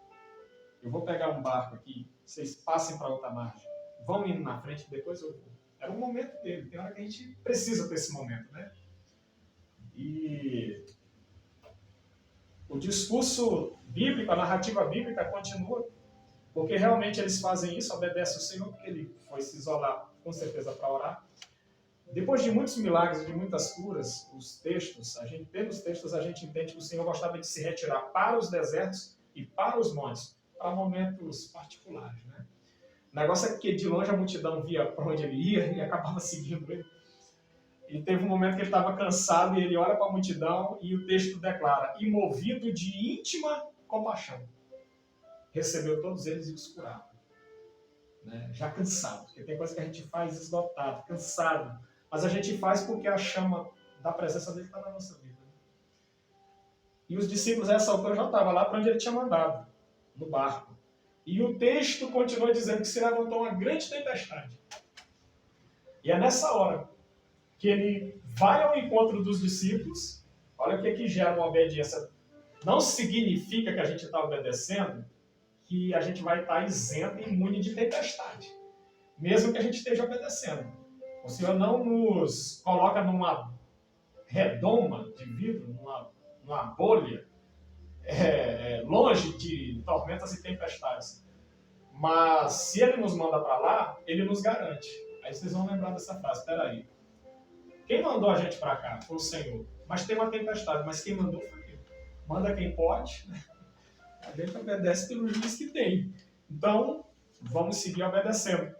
eu vou pegar um barco aqui, vocês passem para outra margem. Vão indo na frente, depois eu vou. Era o momento dele. Tem hora que a gente precisa ter esse momento, né? E o discurso bíblico, a narrativa bíblica continua, porque realmente eles fazem isso, obedecem ao Senhor, porque ele foi se isolar, com certeza, para orar. Depois de muitos milagres, de muitas curas, pelos textos a gente entende que o Senhor gostava de se retirar para os desertos e para os montes, para momentos particulares, né? O negócio é que de longe a multidão via para onde ele ia e acabava seguindo ele. E teve um momento que ele estava cansado e ele olha para a multidão e o texto declara, e movido de íntima compaixão, recebeu todos eles e os curava. Né? Já cansado, porque tem coisa que a gente faz esgotado, cansado, mas a gente faz porque a chama da presença dele está na nossa vida. E os discípulos, a essa altura, já estavam lá para onde ele tinha mandado, no barco. E o texto continua dizendo que se levantou uma grande tempestade. E é nessa hora que ele vai ao encontro dos discípulos. Olha o que gera uma obediência. Não significa que a gente está obedecendo que a gente vai estar isento e imune de tempestade. Mesmo que a gente esteja obedecendo. O Senhor não nos coloca numa redoma de vidro, numa bolha, longe de tormentas e tempestades. Mas se Ele nos manda para lá, Ele nos garante. Aí vocês vão lembrar dessa frase. Espera aí. Quem mandou a gente para cá? Foi o Senhor. Mas tem uma tempestade. Mas quem mandou foi Ele. Manda quem pode. A gente obedece pelo juiz que tem. Então, vamos seguir obedecendo.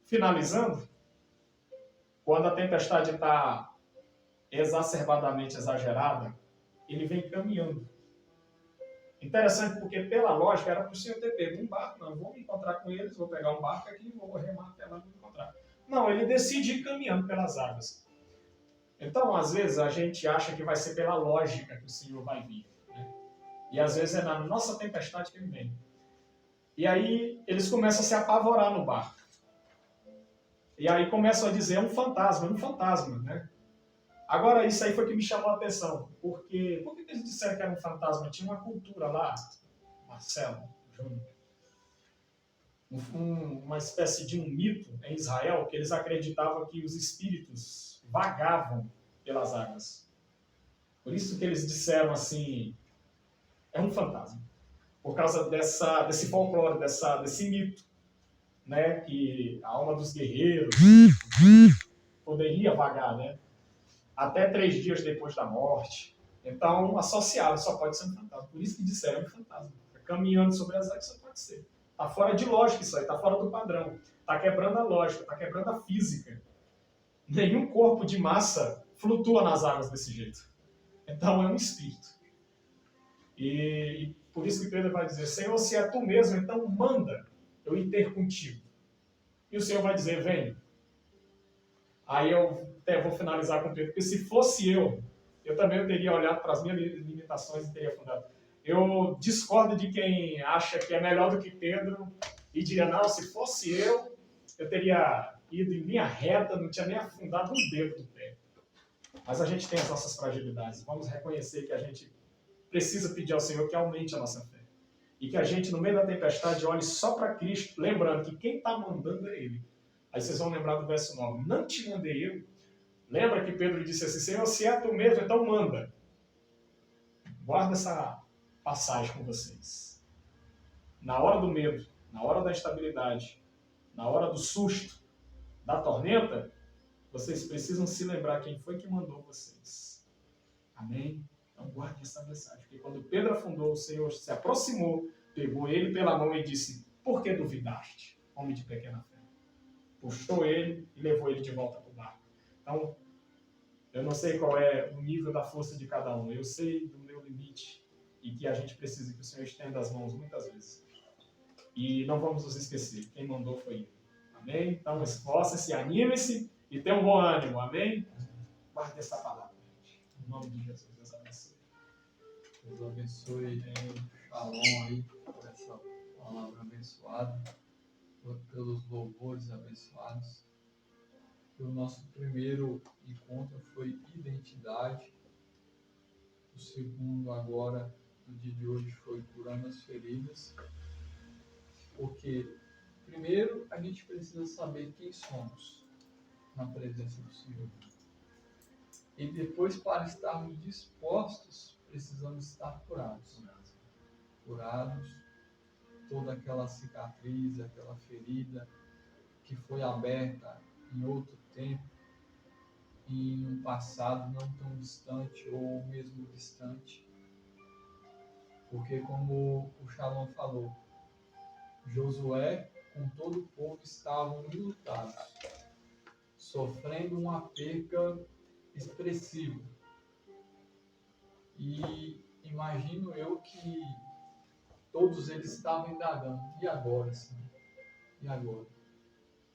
Finalizando, quando a tempestade está exacerbadamente exagerada, ele vem caminhando. Interessante, porque pela lógica era para o Senhor ter pego um barco. Não, vou me encontrar com eles, vou pegar um barco aqui e vou remar até lá e me encontrar. Não, ele decide ir caminhando pelas águas. Então, às vezes, a gente acha que vai ser pela lógica que o Senhor vai vir. Né? E às vezes é na nossa tempestade que ele vem. E aí eles começam a se apavorar no barco. E aí começam a dizer, é um fantasma, né? Agora, isso aí foi que me chamou a atenção. Por que eles disseram que era um fantasma? Tinha uma cultura lá, Marcelo, Júnior, uma espécie de um mito em Israel, que eles acreditavam que os espíritos vagavam pelas águas. Por isso que eles disseram assim, é um fantasma. Por causa desse folclore, desse mito, né? Que a alma dos guerreiros poderia vagar, né? Até 3 dias depois da morte. Então, associado, só pode ser um fantasma. Por isso que disseram um fantasma. Caminhando sobre as águas, só pode ser. Está fora de lógica isso aí, está fora do padrão. Está quebrando a lógica, está quebrando a física. Nenhum corpo de massa flutua nas águas desse jeito. Então, é um espírito. E por isso que Pedro vai dizer, Senhor, se é tu mesmo, então manda eu ir ter contigo. E o Senhor vai dizer, vem. Aí eu até vou finalizar com Pedro, porque se fosse eu também teria olhado para as minhas limitações e teria afundado. Eu discordo de quem acha que é melhor do que Pedro e diria, não, se fosse eu teria ido em linha reta, não tinha nem afundado um dedo do pé. Mas a gente tem as nossas fragilidades. Vamos reconhecer que a gente precisa pedir ao Senhor que aumente a nossa fé. E que a gente, no meio da tempestade, olhe só para Cristo, lembrando que quem está mandando é Ele. Aí vocês vão lembrar do verso 9. Não te mandei eu. Lembra que Pedro disse assim, Senhor, se é tu mesmo, então manda. Guarda essa passagem com vocês. Na hora do medo, na hora da instabilidade, na hora do susto, da tormenta, vocês precisam se lembrar quem foi que mandou vocês. Amém? Então guarde essa mensagem. Porque quando Pedro afundou, o Senhor se aproximou, pegou ele pela mão e disse, por que duvidaste, homem de pequena fé? Puxou ele e levou ele de volta para o barco. Então, eu não sei qual é o nível da força de cada um. Eu sei do meu limite e que a gente precisa que o Senhor estenda as mãos muitas vezes. E não vamos nos esquecer, quem mandou foi Ele. Amém? Então, esforce-se, anime-se e tenha um bom ânimo. Amém? Guarde essa palavra, gente. Em nome de Jesus, Deus abençoe. Deus abençoe Shalom aí por essa palavra abençoada, pelos louvores abençoados. O nosso primeiro encontro foi identidade. O segundo agora, no dia de hoje, foi curando as feridas. Porque, primeiro, a gente precisa saber quem somos na presença do Senhor. E depois, para estarmos dispostos, precisamos estar curados. Curados, toda aquela cicatriz, aquela ferida que foi aberta em outro tempo, em um passado não tão distante ou mesmo distante. Porque, como o Shalom falou, Josué com todo o povo estavam enlutados, sofrendo uma perca expressiva. E imagino eu que todos eles estavam indagando, e agora, Senhor? E agora?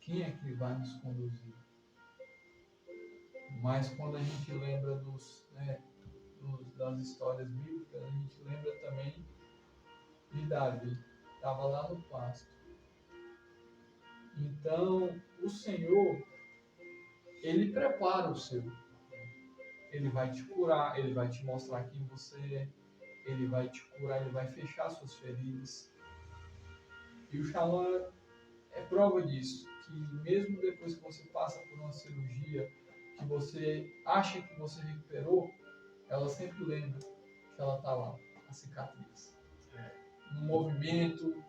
Quem é que vai nos conduzir? Mas quando a gente lembra das histórias bíblicas, a gente lembra também de Davi, estava lá no pasto. Então, o Senhor, Ele prepara o seu. Ele vai te curar, Ele vai te mostrar quem você é, Ele vai te curar, Ele vai fechar suas feridas. E o Shalom é prova disso, que mesmo depois que você passa por uma cirurgia, que você acha que você recuperou, ela sempre lembra que ela está lá, a cicatriz. Um movimento,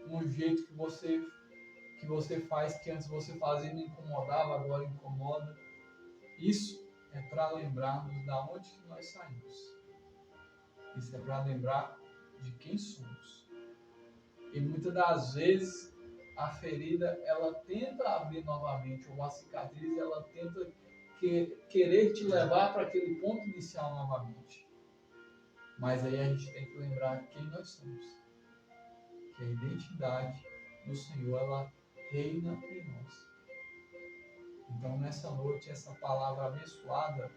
um jeito que você faz, que antes você fazia não incomodava, agora incomoda. Isso é para lembrarmos da onde que nós saímos. Isso é para lembrar de quem somos. E muitas das vezes a ferida, ela tenta abrir novamente, ou a cicatriz, ela tenta querer te levar para aquele ponto inicial novamente. Mas aí a gente tem que lembrar quem nós somos. Que a identidade do Senhor, ela reina em nós. Então, nessa noite, essa palavra abençoada,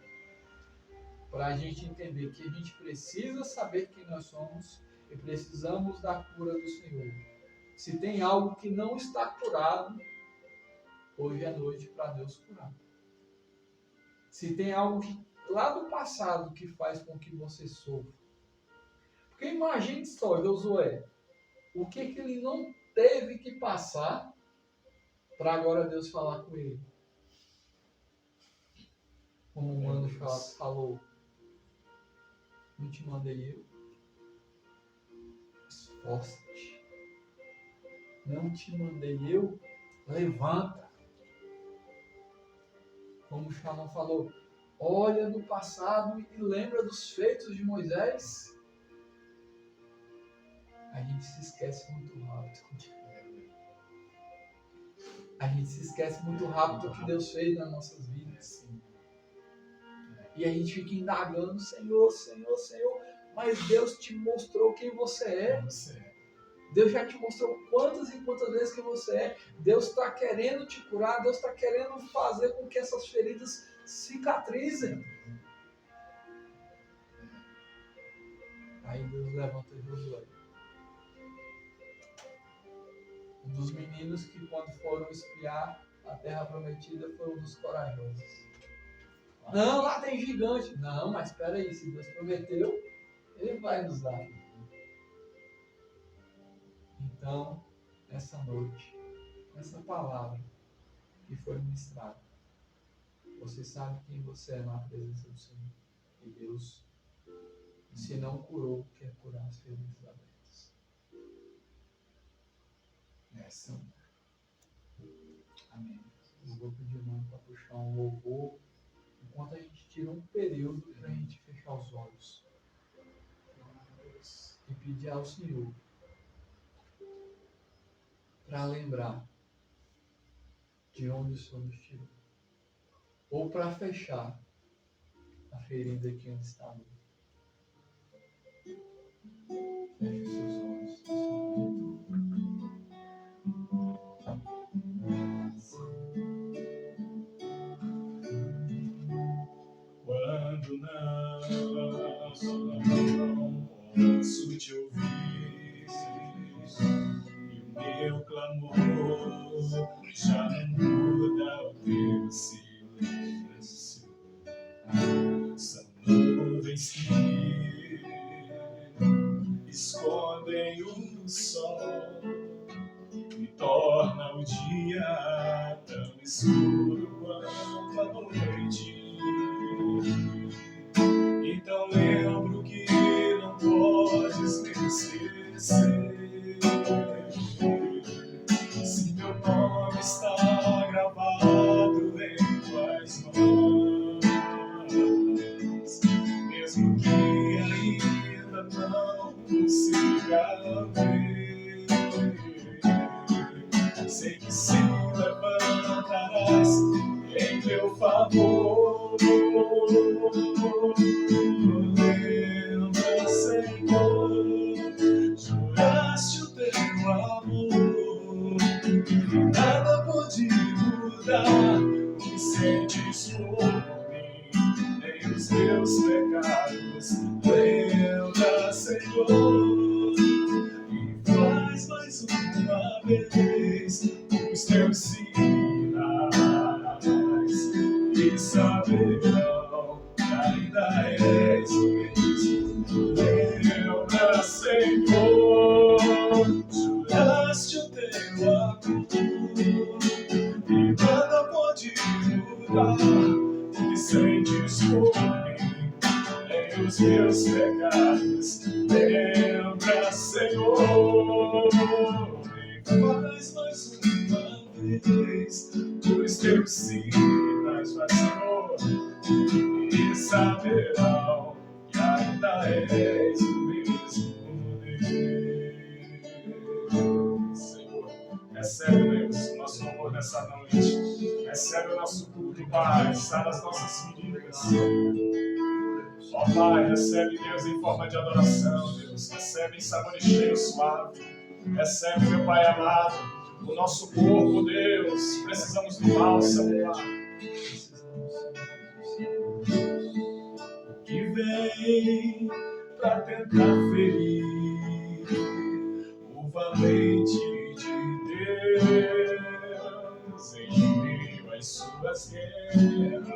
para a gente entender que a gente precisa saber quem nós somos e precisamos da cura do Senhor. Se tem algo que não está curado, hoje é noite para Deus curar. Se tem algo lá do passado que faz com que você sofra. Porque imagine só, Josué, o que ele não teve que passar para agora Deus falar com ele. Como o Mano falou, não te mandei eu, esforça-te. Não te mandei eu, levanta. Como o Shalom falou, olha no passado e lembra dos feitos de Moisés. A gente se esquece muito rápido. A gente se esquece muito rápido do que Deus fez nas nossas vidas. E a gente fica indagando, Senhor, Senhor, Senhor. Mas Deus te mostrou quem você é. Deus já te mostrou quantas e quantas vezes que você é. Deus está querendo te curar. Deus está querendo fazer com que essas feridas cicatrizem. Aí Deus levanta Josué. Um dos meninos que, quando foram espiar a terra prometida, foi um dos corajosos. Não, lá tem gigante. Não, mas espera aí, se Deus prometeu, Ele vai nos dar. Então, nessa noite, essa palavra que foi ministrada, você sabe quem você é na presença do Senhor. E Deus, se não curou, quer curar as feridas abertas. Essa. Amém. Eu vou pedir o nome para puxar um louvor, enquanto a gente tira um período para a gente fechar os olhos. E pedir ao Senhor para lembrar de onde o Senhor nos tirou. Ou para fechar a ferida que ainda está ali. Feche os seus olhos. Quando não posso te ouvir e o meu clamor já não muda o teu silêncio, são nuvens que escondem o sol e torna o dia tão escuro quanto a noite. Então lembro que não podes me esquecer. Se meu nome está gravado em tuas mãos, mesmo que ainda não consiga ver, sei que se levantarás em meu favor. Lembra, Senhor, juraste o teu amor, que nada pode mudar o que sentes por mim, nem os meus pecados. Lembra, Senhor, e faz mais uma vez os teus sinais, e saberão que ainda és o mesmo. Lembra, Senhor, juraste o teu amor, e nada pode mudar o que sentes por mim, nem os meus pecados. Lembra, Senhor, e faz mais uma vez os teus sinais, vai, Senhor, e saberão que ainda és o mesmo Deus. Senhor, recebe, Deus, o nosso louvor nessa noite. Recebe o nosso culto, Pai, está nas nossas vidas. Ó Pai, recebe, Deus, em forma de adoração, Deus. Recebe em sabor e cheiro suave. Recebe, meu Pai amado, o nosso corpo, Deus. Precisamos do bálsamo, Pai. Que vem pra tentar ferir o valente de Deus em meio às suas guerras.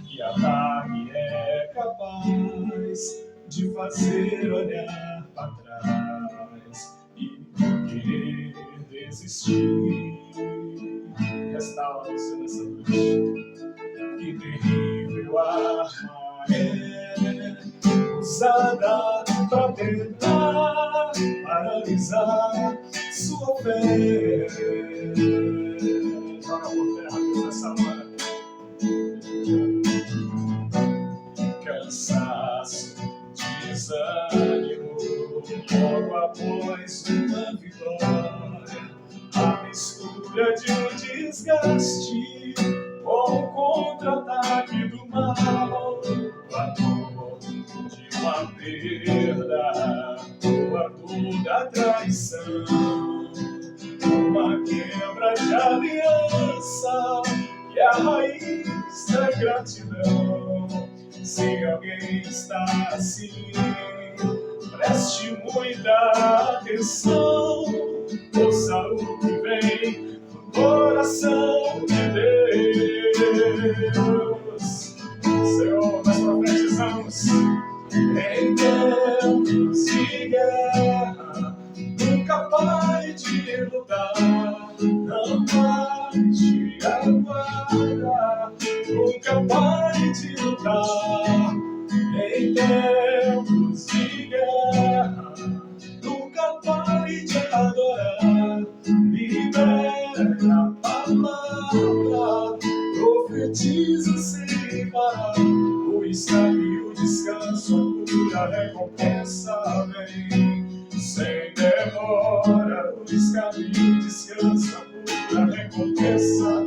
E a carne é capaz de fazer olhar para trás e querer desistir. Restaura-se nessa noite. Que terrível arma é usada para tentar paralisar sua fé. Joga por terra, Deus, nessa hora. Cansaço, desânimo, logo após uma vitória, a mistura de um desgaste com o contra-ataque do mal, a dor de uma perda, a dor da traição, uma quebra de aliança e a raiz da gratidão. Se alguém está assim, preste muita atenção, ouça o que vem do coração de Deus. Senhor, nós profetizamos em tempos de guerra, nunca pare de lutar, não pare de aguardar, nunca pare de lutar. Em tempos de guerra, nunca pare de adorar, libera a palavra, profetiza sem parar, o escape e o descanso, a cura, a recompensa vem, sem demora, o escape e o descanso, a cura, a recompensa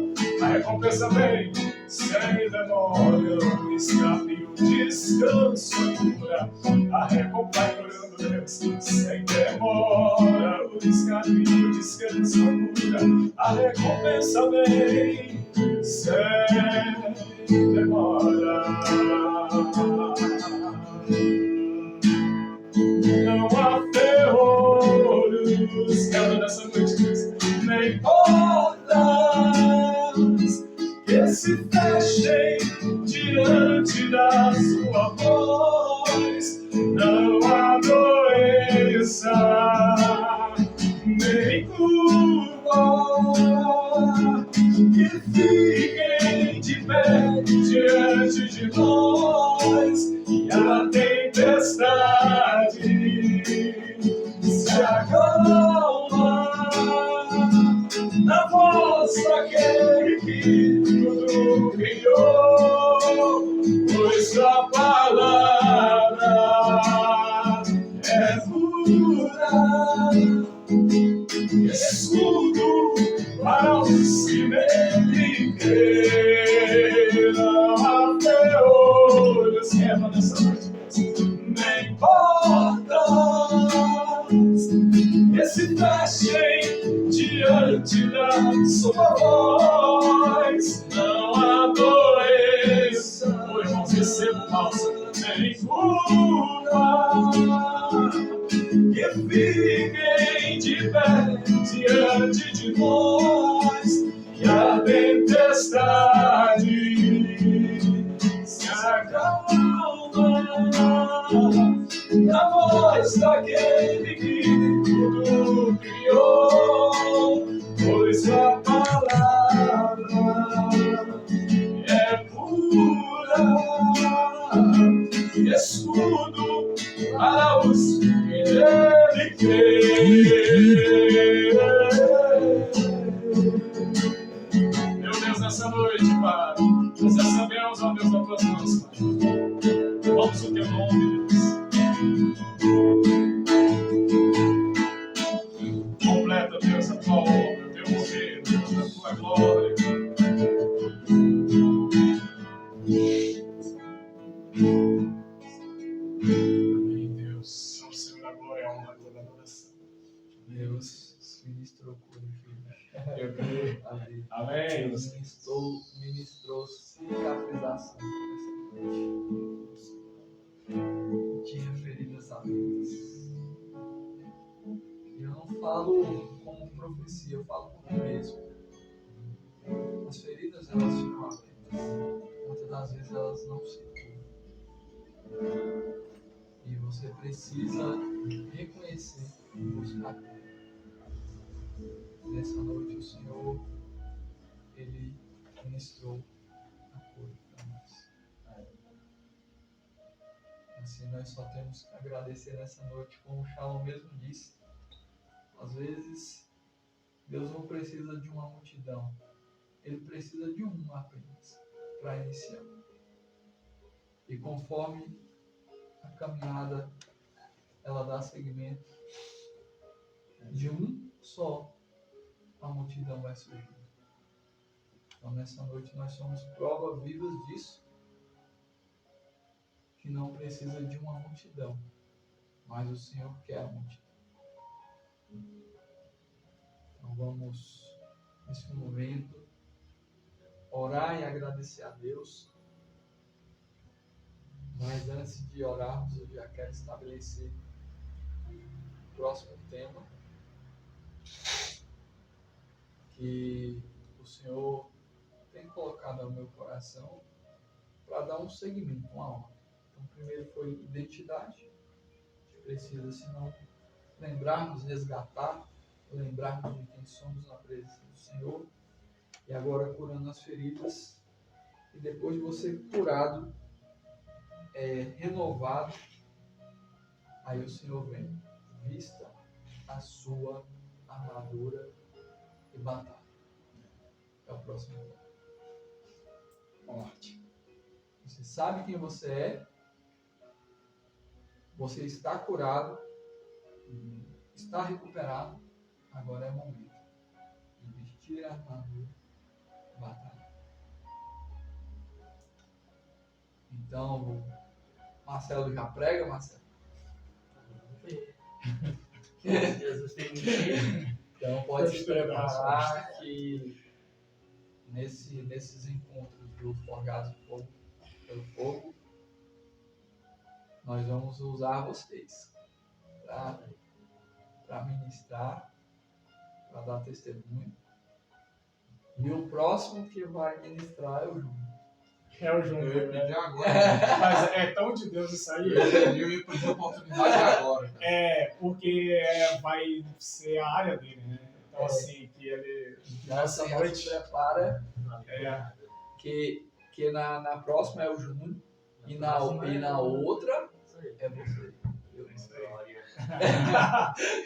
vem, sem demora, o escape e o descanso, a cura, a recompensa, orando Deus, sem demora, o escape e o descanso, a cura, a recompensa vem, sem demora. Não há ferrolhos, quero nessa noite, nem portas que se fechem diante da sua voz. Não há doença, nem culpa que fiquem de pé diante de nós. E a tempestade se acalma na voz daquele que tudo criou, pois a palavra é pura, escudo para os que nele creem. Não há ferrolhos, quebra nessa noite, nem portas que se fechem diante da sua voz. Não há doença, oh, irmãos, recebo pausa, nem culpa que fiquem de pé diante de nós. E a tempestade se acalma na voz daquele que tudo criou, pois a palavra é pura, escudo para os que nele creem. Meu Deus, nessa noite, Pai, nós recebemos, ó Deus, das tuas mãos, Pai. Vamos o teu nome, Deus. Completa, Deus, a tua obra, o teu mover, Deus, a tua glória. Amém, Deus. Ao Senhor a glória, a honra, a toda a adoração. Deus ministrou cura, filho. Eu creio. Amém. Amém. Deus ministrou cicatrização. Tinha feridas abertas. E eu não falo como profecia, eu falo por mim mesmo. As feridas, elas ficam abertas. Muitas das vezes elas não se curam. E você precisa reconhecer e buscar. Nessa noite o Senhor, Ele ministrou a cura para nós. Assim nós só temos que agradecer nessa noite, como o Shalom mesmo disse. Às vezes Deus não precisa de uma multidão, Ele precisa de um apenas para iniciar. E conforme a caminhada ela dá seguimento, de um só a multidão vai surgir. Então nessa noite nós somos provas vivas disso, que não precisa de uma multidão, mas o Senhor quer a multidão. Então vamos, nesse momento, orar e agradecer a Deus Mas antes de orarmos, eu já quero estabelecer o próximo tema que o Senhor tem colocado ao meu coração para dar um segmento, uma ordem. Então, primeiro foi identidade, que precisa, se não lembrarmos, resgatar, lembrarmos de quem somos na presença do Senhor, e agora curando as feridas, e depois de você curado, renovado, aí o Senhor vem, vista a sua armadura e batalha. É o próximo ponto. Forte. Você sabe quem você é, você está curado, está recuperado, agora é o momento de vestir a armadura e batalha. Então, Marcelo já prega, Marcelo? Jesus tem muito. Então pode se preparar que nesses encontros do Forjados pelo Fogo, nós vamos usar vocês para ministrar, para dar testemunho. E o próximo que vai ministrar é o Júnior. É o João. Eu ia pedir agora. Mas é tão de Deus isso aí. Eu ia pedir oportunidade agora. Porque vai ser a área dele, né? Então, assim, que ele. Então, Nessa assim, noite. se prepara É, que na próxima é o Júnior e na outra é você.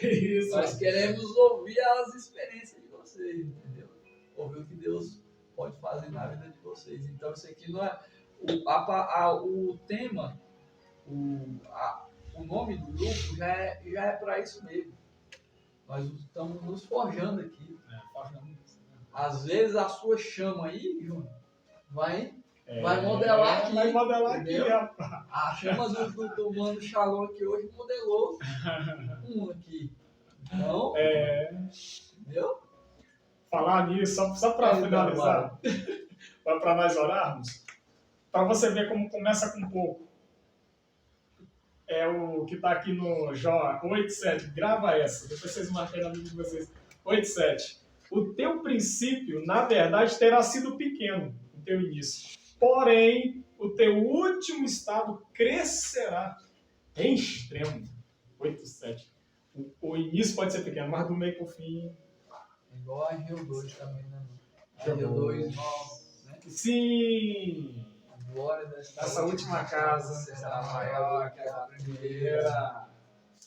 isso. Nós queremos ouvir as experiências de vocês, entendeu? Ouvir o que Deus pode fazer na vida de vocês. Então, isso aqui não é o tema, o nome do grupo já é para isso mesmo. Nós estamos nos forjando aqui. Às vezes a sua chama aí, Júnior, vai modelar aqui. Vai modelar aqui, entendeu? rapaz. A chama do Mano Shalom aqui hoje modelou um aqui. Então, entendeu? Falar nisso, só para finalizar, para nós orarmos, para você ver como começa com pouco. É o que está aqui no Jó 8,7. Grava essa, depois vocês marquem na Bíblia de vocês. 8,7. O teu princípio, na verdade, terá sido pequeno, o teu início. Porém, o teu último estado crescerá em extremo. 8,7. O início pode ser pequeno, mas do meio para o fim. Igual a Rio 2 também, né? A Rio 2, né? Sim! A glória Dessa última casa será maior que a primeira.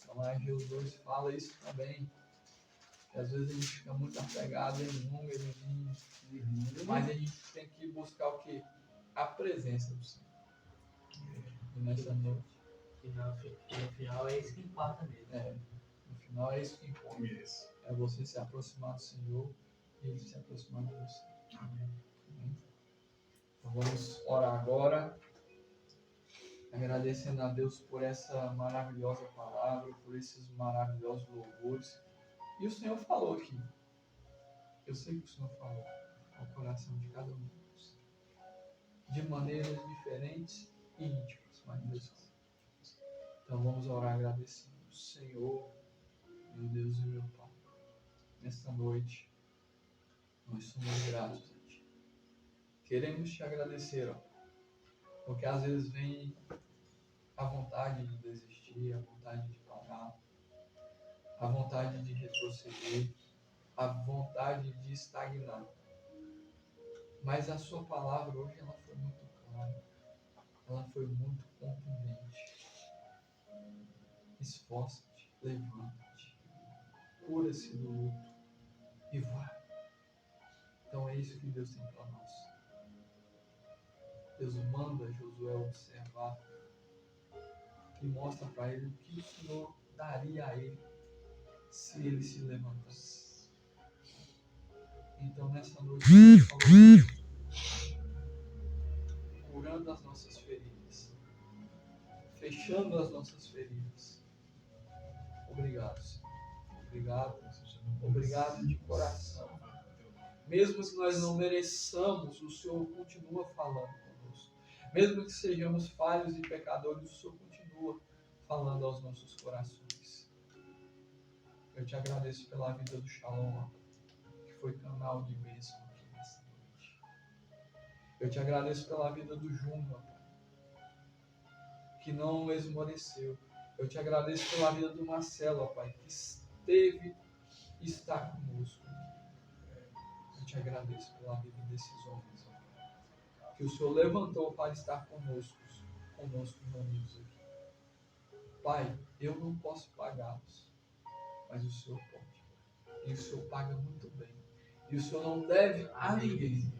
Então a Rio 2 fala isso também. Que às vezes a gente fica muito apegado em número, mas a gente tem que buscar o quê? A presença do Senhor. E nessa noite. No final é isso que importa mesmo. No final é isso que importa. É você se aproximar do Senhor e Ele se aproximar de você. Amém. Então vamos orar agora, agradecendo a Deus por essa maravilhosa palavra, por esses maravilhosos louvores. E o Senhor falou aqui. Eu sei que o Senhor falou ao coração de cada um de nós. De maneiras diferentes e íntimas, mas Deus falou. Então vamos orar agradecendo. Senhor, meu Deus e meu Pai, nesta noite, nós somos gratos a Ti. Queremos Te agradecer, ó, porque às vezes vem a vontade de desistir, a vontade de parar, a vontade de retroceder, a vontade de estagnar. Mas a Sua palavra hoje ela foi muito clara, ela foi muito contundente. Esforça-te, levanta-te, cura-se do luto e vai. Então é isso que Deus tem para nós. Deus manda Josué observar e mostra para ele o que o Senhor daria a ele se ele se levantasse. Então nessa noite, curando as nossas feridas, fechando as nossas feridas. Obrigado, Senhor. Obrigado de coração. Mesmo que nós não mereçamos, o Senhor continua falando conosco. Mesmo que sejamos falhos e pecadores, o Senhor continua falando aos nossos corações. Eu te agradeço pela vida do Shalom, que foi canal de bênção aqui nessa noite. Eu te agradeço pela vida do Júnior, que não esmoreceu. Eu te agradeço pela vida do Marcelo, Pai, que esteve e está conosco. Eu te agradeço pela vida desses homens, ó Pai, que o Senhor levantou para estar conosco reunidos aqui. Pai, eu não posso pagá-los, mas o Senhor pode. E o Senhor paga muito bem. E o Senhor não deve a ninguém.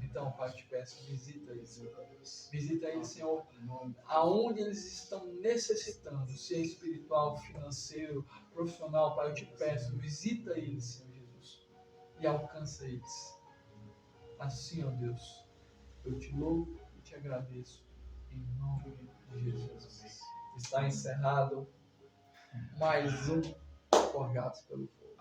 Então, Pai, eu te peço, visita eles. Visita eles, Senhor, aonde eles estão necessitando, se é espiritual, financeiro, profissional, Pai, eu te peço, visita eles, Senhor Jesus, e alcança eles. Assim, ó Deus, eu te louvo e te agradeço, em nome de Jesus. Está encerrado mais um Forgados pelo Fogo.